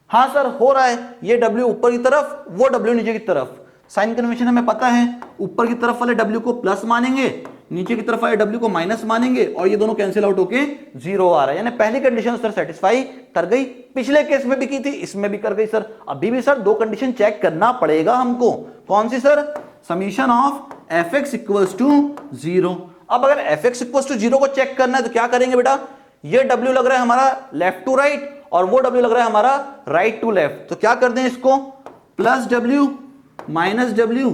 हाँ सर हो रहा है, ये W ऊपर की तरफ, वो W नीचे की तरफ। साइन कन्वेंशन हमें पता है, ऊपर की तरफ वाले W को प्लस मानेंगे, नीचे की तरफ वाले W को माइनस मानेंगे, और ये दोनों कैंसिल आउट होके 0 आ रहा है। यानी पहली कंडीशन सर सेटिस्फाई कर गई, पिछले केस में भी की थी, इसमें भी कर गई सर। अभी भी सर दो कंडीशन चेक करना पड़ेगा हमको। कौन सी sir, summation of fx equals to 0। अब अगर fx इक्वल्स टू 0 को चेक करना है तो क्या करेंगे बेटा, ये W लग रहा है हमारा लेफ्ट टू राइट और वो W लग रहा है हमारा राइट टू लेफ्ट, तो क्या कर दें इसको, plus W minus W।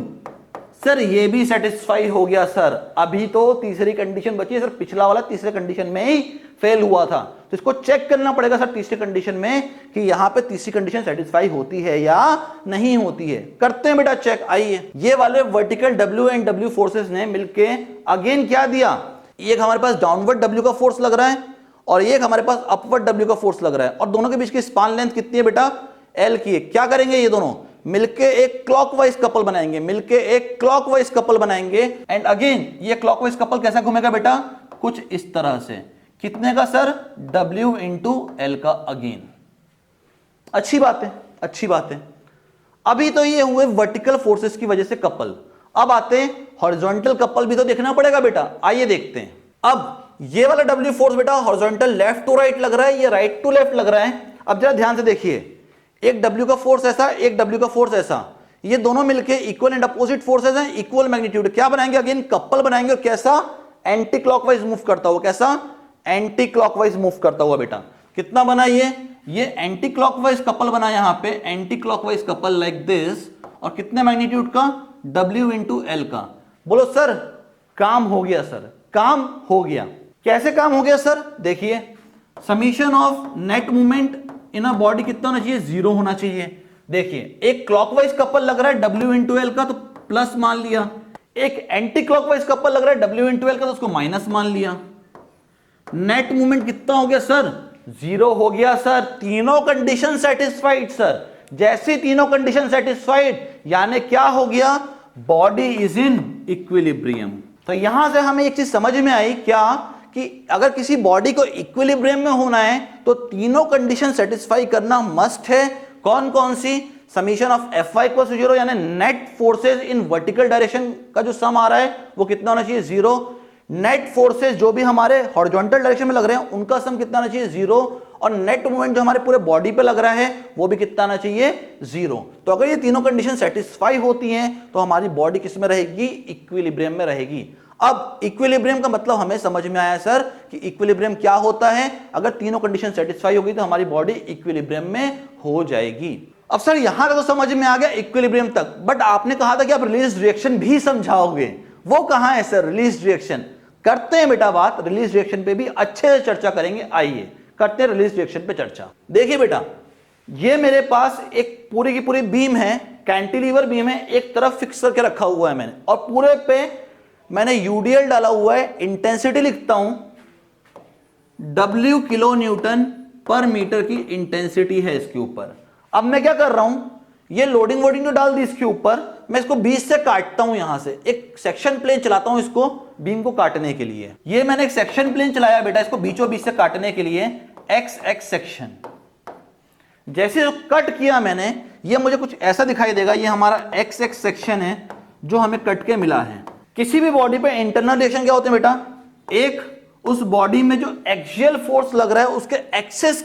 Sir ये भी सेटिस्फाई हो गया सर। अभी तो तीसरी कंडीशन बची है सर, पिछला वाला तीसरे कंडीशन में ही फेल हुआ था, तो इसको चेक करना पड़ेगा सर तीसरी कंडीशन में कि यहां पे तीसरी कंडीशन सेटिस्फाई होती है या नहीं होती है। करते हैं बेटा चेक। आइए, ये वाले vertical W and W forces ने मिलके अगेन क्या दिया, एक हमारे पास डाउनवर्ड W का फोर्स लग रहा है और एक हमारे पास अपवर्ड W का फोर्स लग रहा है, और दोनों के बीच की स्पान लेंथ कितनी है बेटा, L की है। क्या करेंगे, ये दोनों मिलके एक क्लॉकवाइज कपल बनाएंगे, मिलके एक क्लॉकवाइज कपल बनाएंगे, एंड अगेन ये क्लॉकवाइज कपल कैसा घूमेगा बेटा, कुछ इस तरह से। कितने का सर, W इंटू एल का अगेन। अच्छी बात है, अच्छी बात है। अभी तो ये हुए वर्टिकल फोर्सेस की वजह से कपल, अब आते हैं हॉरिजॉन्टल कपल भी तो देखना पड़ेगा बेटा। आइए देखते हैं। अब ये वाला W फोर्स बेटा हॉरिजॉन्टल लेफ्ट टू राइट लग रहा है, ये राइट टू लेफ्ट लग रहा है। अब जरा ध्यान से देखिए, एक W का फोर्स ऐसा, एक W का फोर्स ऐसा, ये दोनों मिलके इक्वल एंड अपोजिट फोर्सेस हैं, इक्वल मैग्नीट्यूड। क्या बनाएंगे, अगेन कपल बनाएंगे, और कैसा, एंटी क्लॉकवाइज मूव करता हुआ। कैसा, एंटी क्लॉकवाइज मूव करता हुआ बेटा। कितना बना ये एंटी क्लॉकवाइज कपल बना, यहां पे anti clockwise couple like this, और कितने मैग्नीट्यूड का, W इंटू एल का। बोलो सर काम हो गया, सर काम हो गया। कैसे काम हो गया सर, देखिए summation of net movement in a body कितना होना चाहिए, 0 होना चाहिए। देखिए एक क्लॉकवाइज कपल लग रहा है W इंटू एल का, तो प्लस मान लिया। एक एंटी क्लॉकवाइज कपल लग रहा है W इंटू एल का, तो उसको माइनस मान लिया। नेट मूवमेंट कितना हो गया सर, 0 हो गया सर। तीनों कंडीशन सेटिस्फाइड सर। जैसे तीनों कंडीशन सेटिस्फाइड यानी क्या हो गया, बॉडी इज इन इक्विलिब्रियम। तो यहां से हमें एक चीज समझ में आई, क्या कि अगर किसी बॉडी को इक्विलिब्रियम में होना है तो तीनों कंडीशन सेटिस्फाई करना मस्ट है। कौन कौन सी, summation of Fy equal to 0 यानी net forces in vertical direction का जो सम आ रहा है वो कितना होना चाहिए, 0। नेट फोर्सेस जो भी हमारे हॉरिजॉन्टल डायरेक्शन में लग रहे हैं उनका सम कितना आना चाहिए, 0, और नेट मूवमेंट जो हमारे पूरे बॉडी पे लग रहा है वो भी कितना आना चाहिए, 0। तो अगर ये तीनों कंडीशन सेटिस्फाई होती हैं तो हमारी बॉडी किस में रहेगी, इक्विलिब्रियम में रहेगी। अब इक्विलिब्रियम का मतलब हमें समझ में आया सर कि इक्विलिब्रियम क्या होता है, अगर तीनों कंडीशन सेटिस्फाई होगी तो हमारी बॉडी इक्विलिब्रियम में हो जाएगी। अब सर यहां तो समझ में आ गया इक्विलिब्रियम तक, बट आपने कहा था कि आप रिलीज रिएक्शन भी समझाओगे, वो कहां है सर रिलीज रिएक्शन? करते हैं बेटा बात, रिलीज रिएक्शन पे भी अच्छे से चर्चा करेंगे। आइए करते हैं रिलीज रिएक्शन पे चर्चा। देखिए बेटा, ये मेरे पास एक पूरी की पूरी बीम है, कैंटिलीवर बीम है, एक तरफ फिक्स करके रखा हुआ है मैंने, और पूरे पे मैंने यूडीएल डाला हुआ है। इंटेंसिटी लिखता हूं, W किलो न्यूटन पर मीटर की इंटेंसिटी है इसके ऊपर। अब मैं क्या कर रहा हूं, ये लोडिंग वोडिंग जो डाल दी इसके ऊपर, मैं इसको बीच से काटता हूं, यहां से एक सेक्शन प्लेन चलाता हूं इसको बीम को काटने के लिए। ये मैंने एक सेक्शन प्लेन चलाया बेटा इसको बीचों बीच से काटने के लिए, एक्स सेक्शन। जैसे कट किया मैंने, ये मुझे कुछ ऐसा दिखाई देगा, ये हमारा एक्स सेक्शन है जो हमें कट के मिला है। किसी भी बॉडी पे इंटरनल रिएक्शन क्या होते हैं बेटा, एक उस बॉडी में जो एक्सियल फोर्स लग रहा है उसके एक्सेस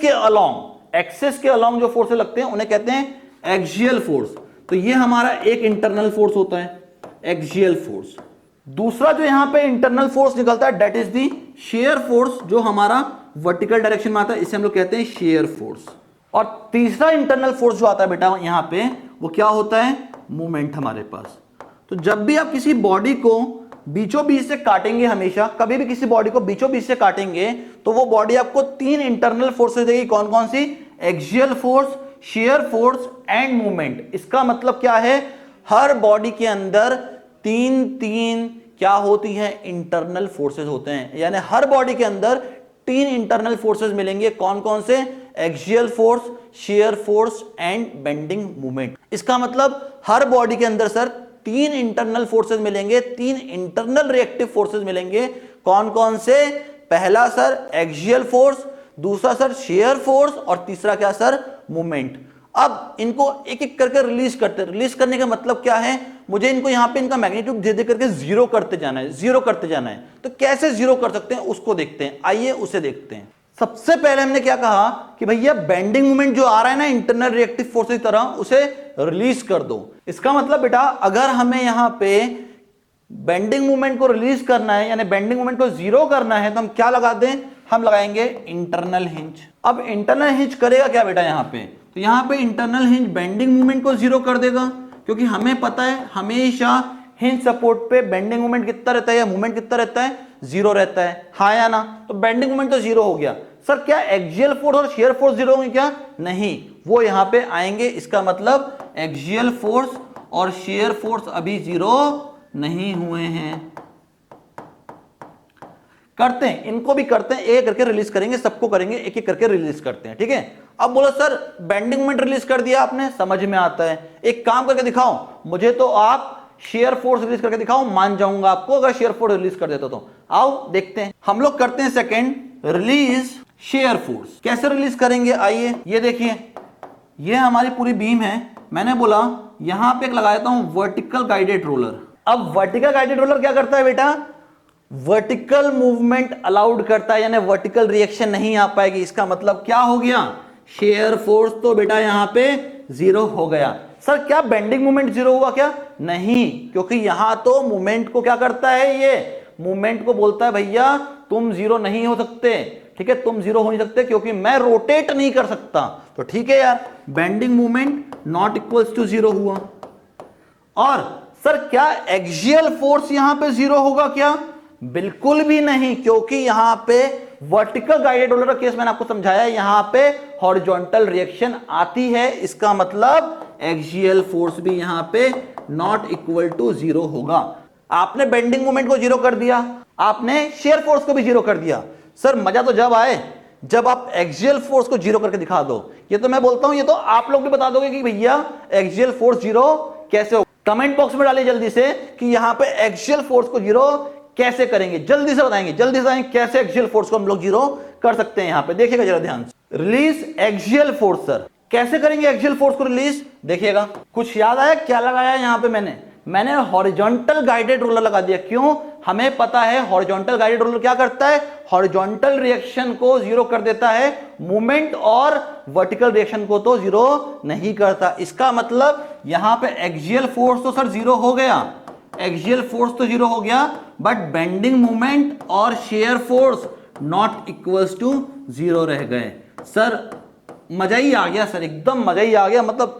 के अलोंग जो फोर्स लगते हैं उन्हें कहते हैं एक्सियल फोर्स। तो ये हमारा एक इंटरनल फोर्स होता है, एक्सियल फोर्स। दूसरा जो यहां पे इंटरनल फोर्स निकलता है that is the shear force, जो हमारा वर्टिकल डायरेक्शन में आता है, इसे हम लोग कहते हैं शियर फोर्स। और तीसरा इंटरनल फोर्स जो आता है बेटा यहां पे, वो क्या होता है, मूवमेंट हमारे पास। तो जब भी आप किसी बॉडी को बीचों बीच से काटेंगे, हमेशा कभी भी किसी बॉडी को बीचों बीच से काटेंगे तो वो बॉडी आपको तीन इंटरनल फोर्सेस देगी। कौन कौन सी, axial force, shear force and movement. इसका मतलब क्या है, हर बॉडी के अंदर तीन क्या होती हैं, इंटरनल फोर्सेस होते हैं। यानी हर बॉडी के अंदर तीन इंटरनल फोर्सेस मिलेंगे। कौन कौन से, axial force, shear force and bending movement. इसका मतलब हर बॉडी के अंदर सर तीन इंटरनल फोर्सेस मिलेंगे, तीन इंटरनल रिएक्टिव फोर्सेस मिलेंगे। कौन कौन से, पहला सर एक्सियल फोर्स, दूसरा सर शियर फोर्स, और तीसरा क्या सर, मूवमेंट। अब इनको एक एक करके रिलीज करते, रिलीज करने का मतलब क्या है, मुझे इनको यहां पे इनका मैग्नीट्यूड दे दे करके जीरो करते जाना है। तो कैसे जीरो कर सकते हैं उसको देखते हैं, आइए उसे देखते हैं। सबसे पहले हमने क्या कहा कि भैया बेंडिंग मोमेंट जो आ रहा है ना इंटरनल रिएक्टिव फोर्स की तरह, उसे रिलीज कर दो। इसका मतलब बेटा अगर हमें यहां पे बेंडिंग मोमेंट को रिलीज करना है, यानी बेंडिंग मोमेंट को जीरो करना है, तो हम क्या लगा दें, हम लगाएंगे इंटरनल हिंज। अब इंटरनल हिंज करेगा क्या बेटा यहां पे, तो यहां पे इंटरनल हिंज बेंडिंग मोमेंट को जीरो कर देगा, क्योंकि हमें पता है हमेशा हिंज सपोर्ट पे बेंडिंग मोमेंट कितना रहता है या मोमेंट कितना रहता है, जीरो रहता है, हाँ या ना। तो बेंडिंग मोमेंट तो जीरो हो गया। सर क्या एक्सियल फोर्स और शियर फोर्स जीरो होंगे क्या, नहीं, वो यहां पे आएंगे। इसका मतलब एक्सियल फोर्स और शियर फोर्स अभी जीरो नहीं हुए हैं। करते हैं, इनको भी करते हैं, एक करके रिलीज करेंगे, सबको करेंगे, एक एक करके रिलीज करते हैं, ठीक है। अब बोलो सर बेंडिंग मोमेंट रिलीज कर दिया आपने, समझ में आता है, एक काम करके दिखाओ मुझे, तो आप शेयर फोर्स रिलीज करके दिखाओ, मान जाऊंगा आपको अगर शेयर फोर्स रिलीज कर देता तो। आओ देखते हैं, हम लोग करते हैं सेकंड, रिलीज शेयर फोर्स। कैसे रिलीज करेंगे, आइए ये देखिए, ये हमारी पूरी बीम है, मैंने बोला यहां पे एक लगा देता हूं वर्टिकल गाइडेड रोलर। अब वर्टिकल गाइडेड रोलर क्या करता है बेटा, वर्टिकल मूवमेंट अलाउड करता है, यानी वर्टिकल रिएक्शन नहीं आ पाएगी। इसका मतलब क्या हो गया, शेयर फोर्स तो बेटा यहां पे जीरो हो गया। सर क्या बेंडिंग मूवमेंट जीरो हुआ क्या, नहीं, क्योंकि यहां तो मूवमेंट को क्या करता है, ये मूवमेंट को बोलता है भैया तुम जीरो नहीं हो सकते, ठीक है, तुम जीरो हो नहीं सकते क्योंकि मैं रोटेट नहीं कर सकता। तो ठीक है यार, bending movement not equals to zero हुआ। और सर क्या एक्सियल फोर्स यहां पे जीरो होगा क्या, बिल्कुल भी नहीं, क्योंकि यहां पे वर्टिकल गाइडेड रोलर का केस मैंने आपको समझाया, यहां पे हॉरिजॉन्टल रिएक्शन आती है। इसका मतलब एक्सियल फोर्स भी यहां पे नॉट इक्वल टू जीरो होगा। आपने बेंडिंग मोमेंट को जीरो कर दिया, आपने शेयर फोर्स को भी जीरो कर दिया। सर मजा तो जब आए जब आप एक्सियल फोर्स को जीरो करके दिखा दो। ये तो मैं बोलता हूं, ये तो आप लोग भी बता दोगे कि भैया एक्सियल फोर्स जीरो कैसे हो। कमेंट बॉक्स में डालिए जल्दी से कि यहां पे एक्सियल फोर्स को जीरो कैसे करेंगे, जल्दी से बताएंगे, जल्दी से बताएंगे कैसे एक्सियल फोर्स को हम लोग जीरो कर सकते हैं। यहां पे देखिएगा जरा ध्यान से, रिलीज एक्सियल फोर्स। सर कैसे करेंगे एक्सियल फोर्स को रिलीज, देखिएगा। कुछ याद आया क्या लगाया यहां पे मैंने, मैंने हॉरिजॉन्टल गाइडेड रोलर लगा दिया। क्यों? हमें पता है हॉरिजॉन्टल गाइडेड रोलर क्या करता है, हॉरिजॉन्टल रिएक्शन को जीरो कर देता है, मूवमेंट और वर्टिकल रिएक्शन को तो जीरो नहीं करता। इसका मतलब यहां पे एक्सियल फोर्स तो सर जीरो हो गया, एक्सियल फोर्स तो जीरो हो गया, बट बेंडिंग मूवमेंट और shear force not equals to zero रह गए। सर मजा ही आ गया सर, एकदम मजा ही आ गया। मतलब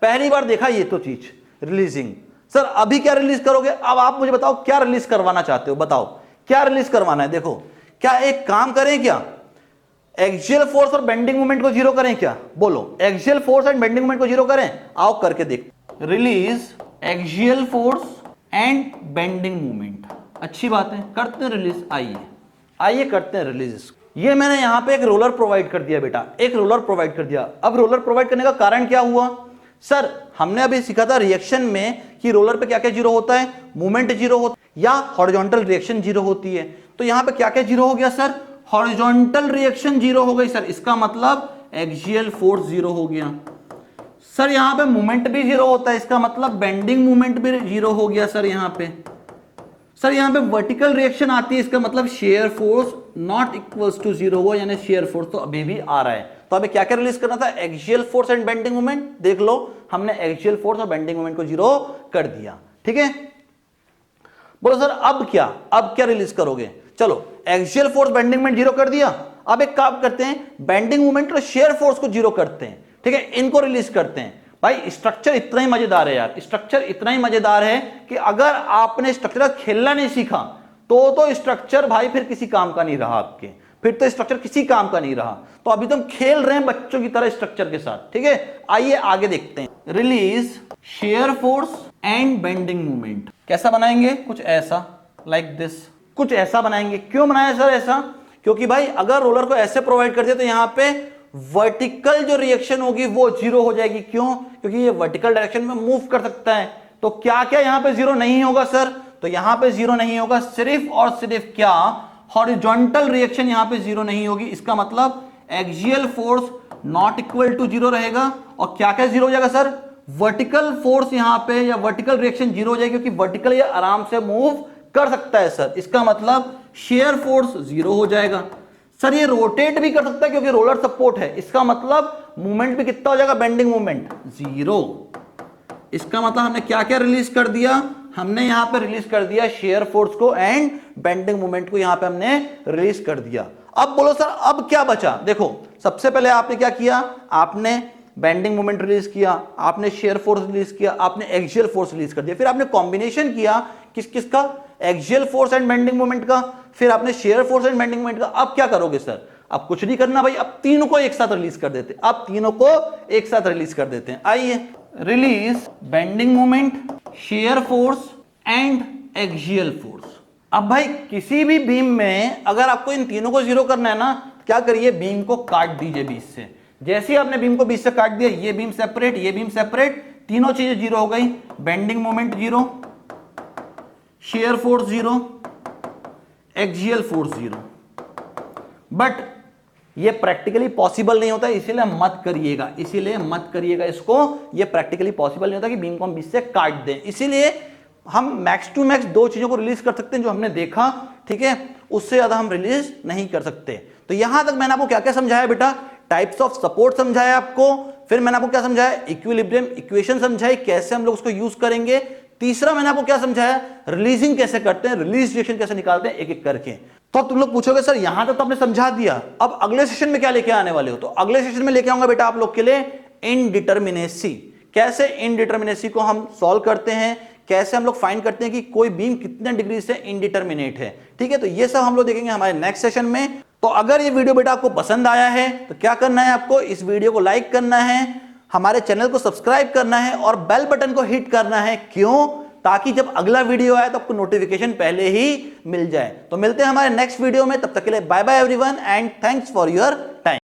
पहली बार देखा ये तो चीज रिलीजिंग। सर अभी क्या रिलीज करोगे? अब आप मुझे बताओ क्या रिलीज करवाना चाहते हो, बताओ क्या रिलीज करवाना है। देखो क्या एक काम करें, क्या एक्सियल फोर्स और बेंडिंग मूवमेंट को जीरो करें? क्या बोलो, axial force and bending movement को जीरो करें? आओ करके देख। Release axial force and bending movement, अच्छी बात है, करते हैं रिलीज। आइए आइए करते हैं रिलीज। ये मैंने यहां पे एक रोलर प्रोवाइड कर दिया बेटा, एक रोलर प्रोवाइड कर दिया। अब रोलर प्रोवाइड करने का कारण क्या हुआ? सर हमने अभी सीखा था रिएक्शन में कि रोलर पे क्या क्या जीरो होता है, मूवमेंट जीरो होता है या हॉरिजॉन्टल रिएक्शन जीरो होती है। तो यहां पे क्या क्या जीरो हो गया सर? हॉरिजॉन्टल रिएक्शन जीरो हो गई सर, इसका मतलब एक्सियल फोर्स जीरो हो गया। सर यहां पे मूवमेंट भी जीरो होता है, इसका मतलब बेंडिंग मूवमेंट भी जीरो हो गया सर यहां पे। सर यहां पे वर्टिकल रिएक्शन आती है, इसका मतलब shear force not equals to zero हुआ, यानी शेयर फोर्स तो अभी भी आ रहा है। तो हमें क्या क्या रिलीज करना था? Axial force and bending moment. देख लो हमने एक्सियल फोर्स और बेंडिंग मोमेंट को जीरो कर दिया, ठीक है। बोलो सर अब क्या रिलीज करोगे? चलो axial force bending moment zero कर दिया, अब एक काम करते हैं, बेंडिंग मोमेंट और शेयर फोर्स को जीरो करते हैं, ठीक है, इनको रिलीज करते हैं। भाई स्ट्रक्चर इतना ही मजेदार है यार, स्ट्रक्चर इतना ही मजेदार है कि अगर आपने स्ट्रक्चर खेलना नहीं सीखा तो स्ट्रक्चर भाई फिर किसी काम का नहीं रहा आपके, फिर तो स्ट्रक्चर किसी काम का नहीं रहा। तो अभी तुम खेल रहे हैं बच्चों की तरह स्ट्रक्चर के साथ, ठीक है। आइए आगे देखते हैं। Release shear force and bending movement कैसा बनाएंगे? कुछ ऐसा, लाइक दिस, कुछ ऐसा बनाएंगे। क्यों बनाया सर ऐसा? क्योंकि भाई अगर रोलर को ऐसे प्रोवाइड कर दिया तो यहां पे वर्टिकल जो रिएक्शन होगी वो जीरो हो जाएगी। क्यों? क्योंकि ये वर्टिकल डायरेक्शन में मूव कर सकता है। तो क्या क्या यहां पे जीरो नहीं होगा सर? तो यहां पे जीरो नहीं होगा, सिर्फ और सिर्फ क्या, हॉरिजॉन्टल रिएक्शन यहां पे जीरो नहीं होगी। इसका मतलब axial force not equal to zero रहेगा। और क्या क्या जीरो हो जाएगा सर? वर्टिकल फोर्स यहां पे या वर्टिकल रिएक्शन जीरो हो जाएगी, क्योंकि वर्टिकल ये आराम से मूव कर सकता है सर। इसका मतलब शेयर फोर्स जीरो हो जाएगा। सर ये रोटेट भी कर सकता है क्योंकि रोलर सपोर्ट है, इसका मतलब मूवमेंट भी कितना हो जाएगा? Bending movement zero. इसका मतलब हमने क्या क्या रिलीज कर दिया? हमने यहां पे रिलीज कर दिया शेयर फोर्स को एंड बेंडिंग मूवमेंट को, यहां पे हमने रिलीज कर दिया। अब बोलो सर अब क्या बचा? देखो सबसे पहले आपने क्या किया, आपने बेंडिंग मूवमेंट रिलीज किया, आपने शेयर फोर्स रिलीज किया, आपने एक्सियल फोर्स रिलीज कर दिया, फिर आपने कॉम्बिनेशन किया किस किस का? Axial force and bending movement का, फिर आपने shear force and bending movement का। अब क्या करोगे सर? अब कुछ नहीं करना भाई, अब तीनों को एक साथ रिलीज कर देते, अब तीनों को एक साथ रिलीज कर देते हैं। आइए release bending movement, shear force and axial force. अब भाई किसी भी बीम में अगर आपको इन तीनों को जीरो करना है ना, क्या करिए, बीम को काट दीजिए बीच से। जैसे ही आपने बीम को बीच से काट दिया, ये बीम सेपरेट, ये बीम सेपरेट, तीनों चीजें जीरो हो गई। Bending moment zero, shear force zero, axial force zero. But ये प्रैक्टिकली पॉसिबल नहीं होता, इसीलिए मत करिएगा, इसीलिए मत करिएगा इसको। ये प्रैक्टिकली पॉसिबल नहीं होता कि बीम को हम बीच से काट दें, इसीलिए हम मैक्स टू मैक्स दो चीजों को रिलीज कर सकते हैं जो हमने देखा, ठीक है, उससे ज्यादा हम रिलीज नहीं कर सकते। तो यहां तक मैंने आपको क्या क्या समझाया बेटा? टाइप्स ऑफ सपोर्ट समझाया आपको, फिर मैंने आपको क्या समझाया? इक्विलिब्रियम इक्वेशन समझाई, कैसे हम लोग उसको यूज करेंगे। तीसरा मैंने आपको क्या समझाया? रिलीजिंग कैसे करते हैं, रिलीज रिएक्शन कैसे निकालते हैं, एक एक करके। तो अब तुम लोग पूछोगे सर यहां तक तो आपने समझा दिया, अब अगले सेशन में क्या लेके आने वाले हो? तो अगले सेशन में लेके आऊंगा बेटा आप लोग के लिए इनडिटर्मिनेसी। कैसे इनडिटर्मिनेसी को हम सॉल्व करते हैं, कैसे हम लोग फाइंड करते हैं कि कोई बीम कितने डिग्री से इनडिटर्मिनेट है, ठीक है। तो ये सब हम लोग देखेंगे हमारे नेक्स्ट सेशन में। तो अगर ये वीडियो बेटा आपको पसंद आया है तो क्या करना है आपको? इस वीडियो को लाइक करना है, हमारे चैनल को सब्सक्राइब करना है और बेल बटन को हिट करना है। क्यों? ताकि जब अगला वीडियो आए तो आपको नोटिफिकेशन पहले ही मिल जाए। तो मिलते हैं हमारे नेक्स्ट वीडियो में, तब तक के लिए bye bye everyone and thanks for your time.